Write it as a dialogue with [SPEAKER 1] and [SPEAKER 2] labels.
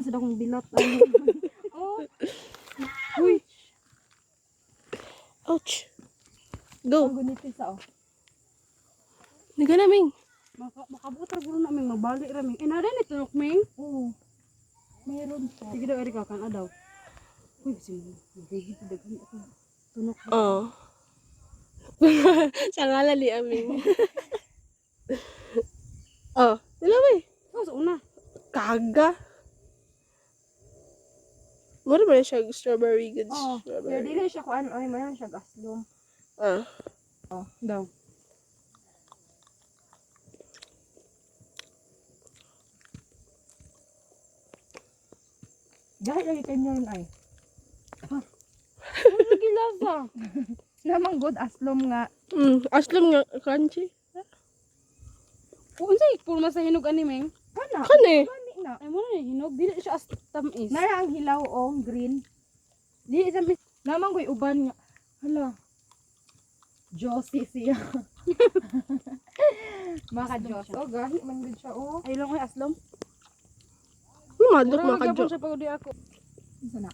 [SPEAKER 1] sa akong bilat. Oh. Uy.
[SPEAKER 2] Ouch. Go.
[SPEAKER 1] Ang gunitin sa oh.
[SPEAKER 2] Hindi ka namin.
[SPEAKER 1] Makabutar gulo na ming magbali ra ming. Nari tunok ming.
[SPEAKER 3] Oo. Mayroon po.
[SPEAKER 1] Sige daw Erika kan adaw. Uy, sige. Gigit daghan ako. Tunok.
[SPEAKER 2] Oo. Sa ngalan ni Aming. Oh, dalawa eh.
[SPEAKER 1] Oh, sa una.
[SPEAKER 2] Kaga. Mura ba siya strawberry goods?
[SPEAKER 3] Oo. Pero
[SPEAKER 2] Strawberry.
[SPEAKER 3] dili siya kuan, ay mayroon siya gaslong.
[SPEAKER 2] Ah.
[SPEAKER 1] Oh, daw.
[SPEAKER 3] Dahil lagi kanyo ron ay.
[SPEAKER 1] Ano gilasa?
[SPEAKER 3] Namang good aslom nga.
[SPEAKER 2] Aslam nga crunchy.
[SPEAKER 1] Unsay purma sa hinog ani ming?
[SPEAKER 3] Kana.
[SPEAKER 2] Kani?
[SPEAKER 3] Kani na.
[SPEAKER 1] Ay mo na hinog dili siya as tamis.
[SPEAKER 3] Nara ang hilaw o green.
[SPEAKER 1] Dili sa mis.
[SPEAKER 3] Namang ko'y uban nga. Hala. Josie siya. Maka Diyos. Oh, gahi man gud siya oh.
[SPEAKER 1] Ay lang ay aslom.
[SPEAKER 2] Madok
[SPEAKER 1] Mura
[SPEAKER 2] mga
[SPEAKER 1] gyapon
[SPEAKER 2] kadyo.
[SPEAKER 1] siya pagod ako.
[SPEAKER 3] Isa na.